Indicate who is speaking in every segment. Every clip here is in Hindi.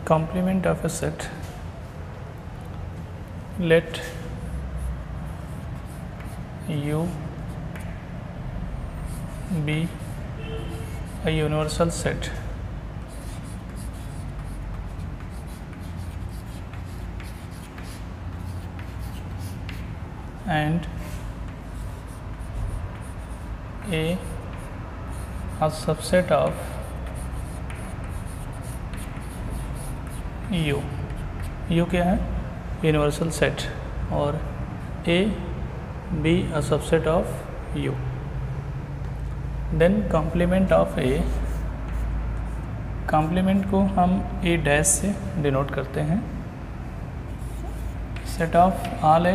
Speaker 1: complement of a set, let U be a universal set and a subset of U. U क्या है? Universal set. और A be a subset of U. Then complement of A, complement को हम A डैश से डिनोट करते हैं. Set of all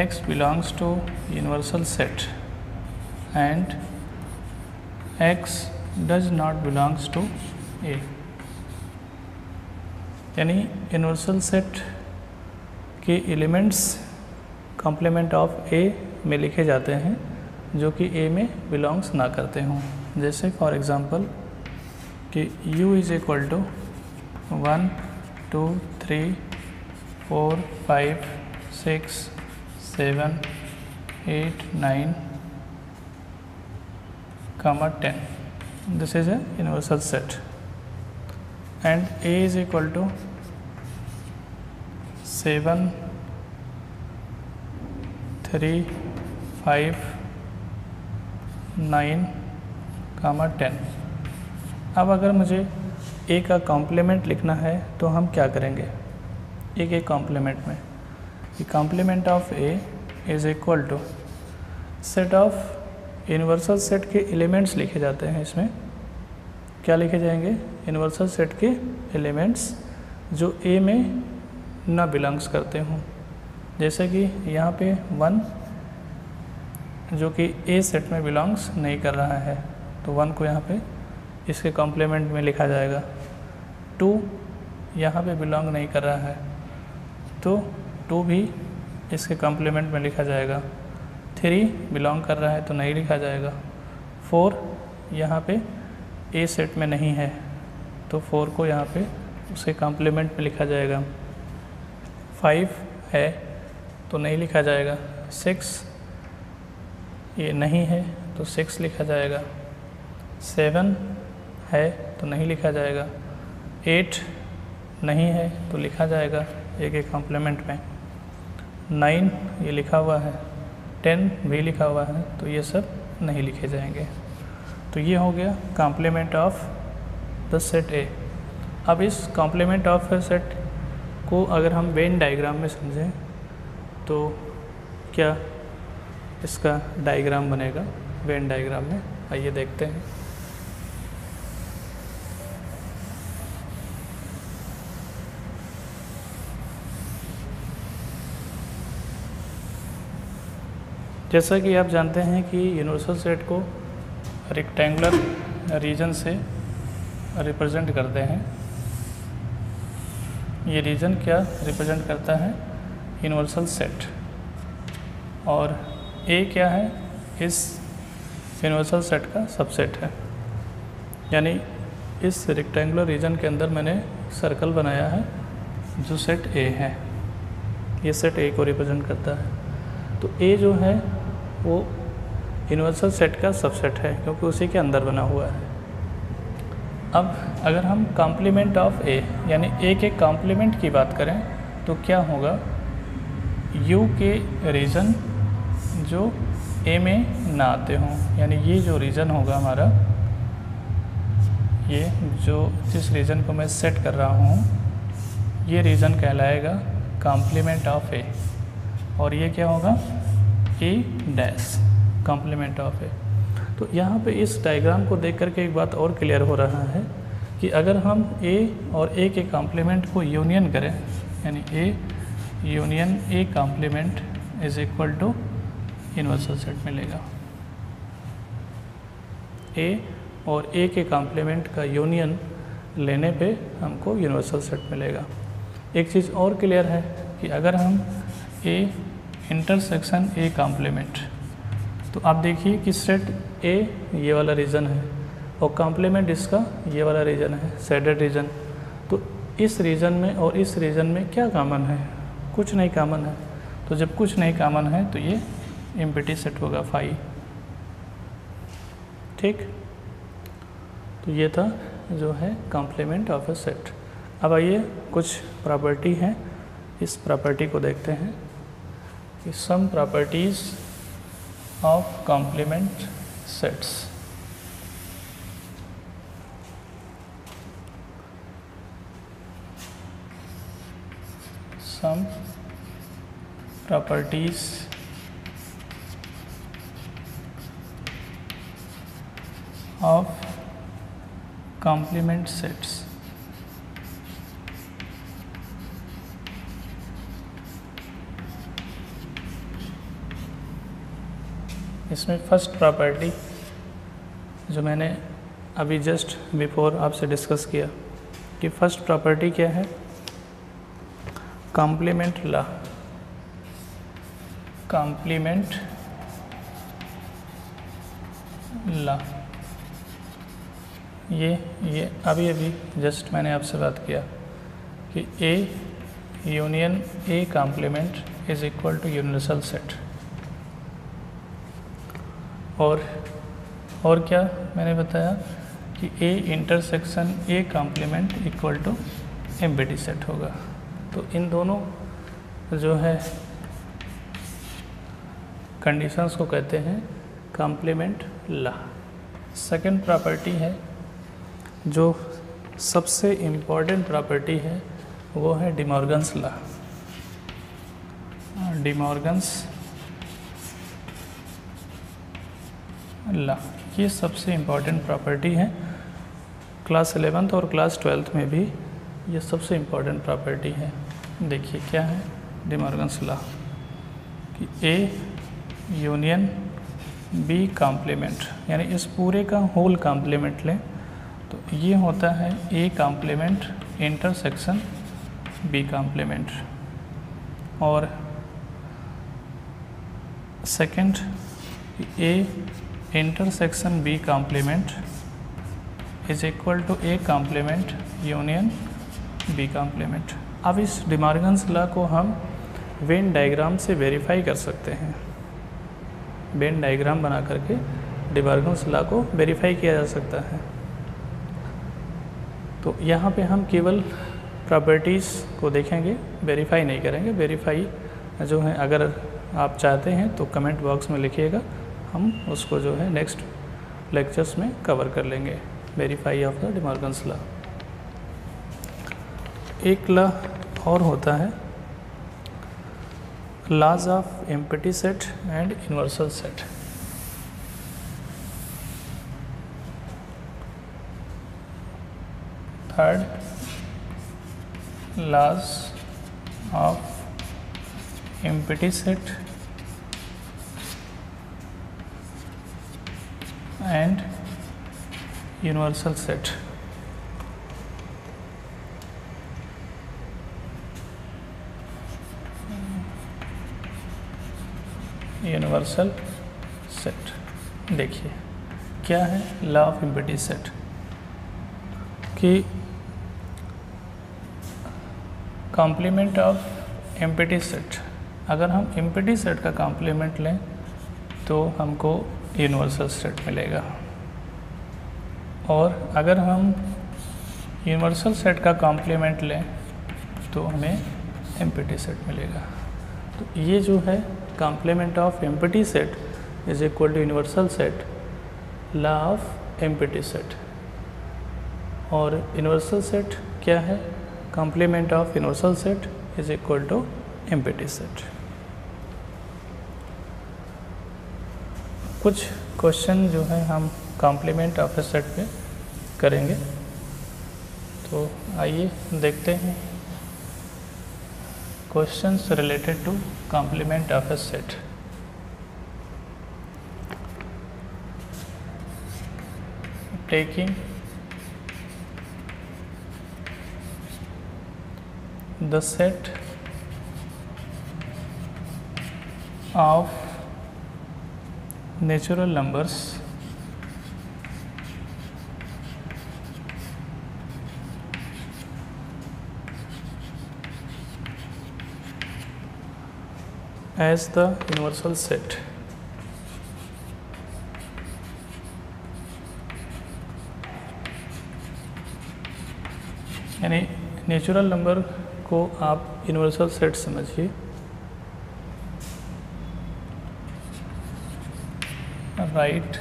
Speaker 1: x belongs to universal set and x does not belongs to A. यानी यूनिवर्सल सेट के एलिमेंट्स कॉम्प्लीमेंट ऑफ ए में लिखे जाते हैं जो कि ए में बिलोंग्स ना करते हों. जैसे फॉर एग्ज़ाम्पल कि u is equal to 1 2 3 4 5 6 7 8 9 10. This is a universal set and a is equal to 7 3 5 9 10. अब अगर मुझे a का कॉम्प्लीमेंट लिखना है तो हम क्या करेंगे? a के कॉम्प्लीमेंट में complement of a is equal to set of universal set के एलिमेंट्स लिखे जाते हैं. इसमें क्या लिखे जाएंगे? यूनिवर्सल सेट के एलिमेंट्स जो a में ना बिलोंग्स करते हों. जैसे कि यहाँ पे 1 जो कि a सेट में बिलोंग्स नहीं कर रहा है तो 1 को यहाँ पे इसके कॉम्प्लीमेंट में लिखा जाएगा. 2 यहाँ पे बिलोंग नहीं कर रहा है तो 2 भी इसके कॉम्प्लीमेंट में लिखा जाएगा. 3 बिलोंग कर रहा है तो नहीं लिखा जाएगा. 4 यहाँ पे ए सेट में नहीं है तो 4 को यहाँ पे उसके कॉम्प्लीमेंट में लिखा जाएगा. 5 है तो नहीं लिखा जाएगा. 6 ये नहीं है तो 6 लिखा जाएगा. 7 है तो नहीं लिखा जाएगा. 8 नहीं है तो लिखा जाएगा ए के कॉम्प्लीमेंट में. 9 ये लिखा हुआ है. 10 भी लिखा हुआ है तो ये सब नहीं लिखे जाएंगे. तो ये हो गया complement of the set A. अब इस कॉम्प्लीमेंट ऑफ द सेट को अगर हम वेन डायग्राम में समझें तो क्या इसका डायग्राम बनेगा वेन डायग्राम में? आइए देखते हैं. जैसा कि आप जानते हैं कि यूनिवर्सल सेट को रेक्टेंगुलर रीजन से रिप्रेजेंट करते हैं. ये रीजन क्या रिप्रेजेंट करता है? Universal set. और ए क्या है? इस यूनिवर्सल सेट का सबसेट है. यानी इस रेक्टेंगुलर रीजन के अंदर मैंने सर्कल बनाया है जो सेट ए है. ये सेट ए को रिप्रेजेंट करता है. तो ए जो है वो यूनिवर्सल सेट का सबसेट है क्योंकि उसी के अंदर बना हुआ है. अब अगर हम कॉम्प्लीमेंट ऑफ ए यानी ए के कॉम्प्लीमेंट की बात करें तो क्या होगा? यू के रीजन जो ए में ना आते हों, यानी ये जो रीजन होगा हमारा, ये जो जिस रीजन को मैं सेट कर रहा हूँ ये रीजन कहलाएगा कॉम्प्लीमेंट ऑफ ए. और ये क्या होगा? ए डैश कॉम्प्लीमेंट ऑफ ए. तो यहाँ पे इस डायग्राम को देख करके एक बात और क्लियर हो रहा है कि अगर हम ए और ए के कॉम्प्लीमेंट को यूनियन करें यानी A union A complement is equal to universal set मिलेगा. ए और ए के कॉम्प्लीमेंट का यूनियन लेने पे हमको यूनिवर्सल सेट मिलेगा. एक चीज़ और क्लियर है कि अगर हम ए इंटरसेक्शन ए कॉम्प्लीमेंट, तो आप देखिए कि सेट ए ये वाला रीजन है और कॉम्प्लीमेंट इसका ये वाला रीजन है, शेडेड रीजन. तो इस रीजन में और इस रीजन में क्या कॉमन है? कुछ नहीं कॉमन है। तो जब कुछ नहीं कॉमन है तो ये एम्प्टी सेट होगा फाई। ठीक, तो ये था जो है कॉम्प्लीमेंट ऑफ ए सेट। अब आइए कुछ प्रॉपर्टी हैं, इस प्रॉपर्टी को देखते हैं कि some properties of complement sets. Some properties of complement sets. इसमें फर्स्ट प्रॉपर्टी जो मैंने अभी जस्ट बिफोर आपसे डिस्कस किया कि फर्स्ट प्रॉपर्टी क्या है? Complement law. कॉम्प्लीमेंट लॉ ये अभी जस्ट मैंने आपसे बात किया कि A union A complement is equal to universal set. और क्या मैंने बताया कि A intersection A complement equal to empty set होगा। तो इन दोनों जो है कंडीशंस को कहते हैं कॉम्प्लीमेंट लॉ। सेकंड प्रॉपर्टी है जो सबसे इम्पॉर्टेंट प्रॉपर्टी है, वो है डिमॉर्गन्स लॉ। डिमॉर्गन्स लॉ ये सबसे इम्पॉर्टेंट प्रॉपर्टी है। क्लास 11th और क्लास 12th में भी ये सबसे इम्पॉर्टेंट प्रॉपर्टी है। देखिए क्या है डिमॉर्गन्स लॉ कि ए यूनियन बी कॉम्प्लीमेंट, यानी इस पूरे का होल कॉम्प्लीमेंट लें तो ये होता है A complement intersection B complement. और second A intersection B complement is equal to A complement union B complement. अब इस डिमॉर्गन्स लॉ को हम वेन डायग्राम से वेरीफाई कर सकते हैं। वेन डायग्राम बना करके डिमॉर्गन्स लॉ को वेरीफाई किया जा सकता है। तो यहाँ पे हम केवल प्रॉपर्टीज़ को देखेंगे, वेरीफाई नहीं करेंगे। वेरीफाई जो है अगर आप चाहते हैं तो कमेंट बॉक्स में लिखिएगा, हम उसको जो है नेक्स्ट लेक्चर्स में कवर कर लेंगे। Verify of the De Morgan's law. एक लॉ और होता है laws of empty set and universal set. Third laws of empty set and universal set. Universal set देखिए क्या है लॉ ऑफ एम्प्टी सेट कि कॉम्प्लीमेंट ऑफ एम्प्टी सेट, अगर हम एम्प्टी सेट का कॉम्प्लीमेंट लें तो हमको यूनिवर्सल सेट मिलेगा, और अगर हम यूनिवर्सल सेट का कॉम्प्लीमेंट लें तो हमें एम्प्टी सेट मिलेगा। तो ये जो है complement of empty set is equal to universal set, law of empty set. और यूनिवर्सल सेट क्या है? Complement of universal set is equal to empty set. कुछ क्वेश्चन जो है हम कॉम्प्लीमेंट ऑफ ए सेट पे करेंगे, तो आइए देखते हैं questions related to complement of a set. Taking the set of natural numbers as the universal set. यानी नेचुरल नंबर को आप यूनिवर्सल सेट समझिए। Right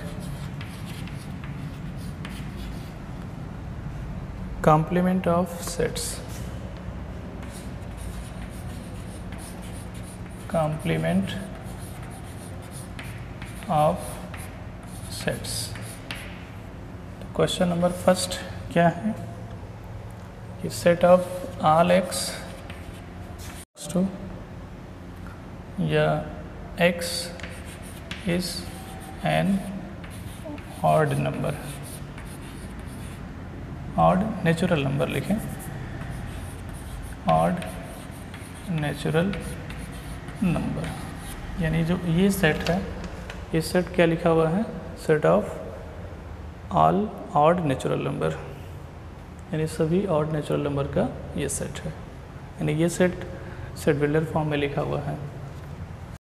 Speaker 1: complement of sets, complement of sets। तो क्वेश्चन नंबर फर्स्ट क्या है कि set of all x to या x is an odd number, odd natural number लिखें, ऑड नेचुरल नंबर। यानी जो ये सेट है, ये सेट क्या लिखा हुआ है, set of all odd natural number, यानी सभी ऑड नेचुरल नंबर का ये सेट है। यानी ये सेट विलर फॉर्म में लिखा हुआ है।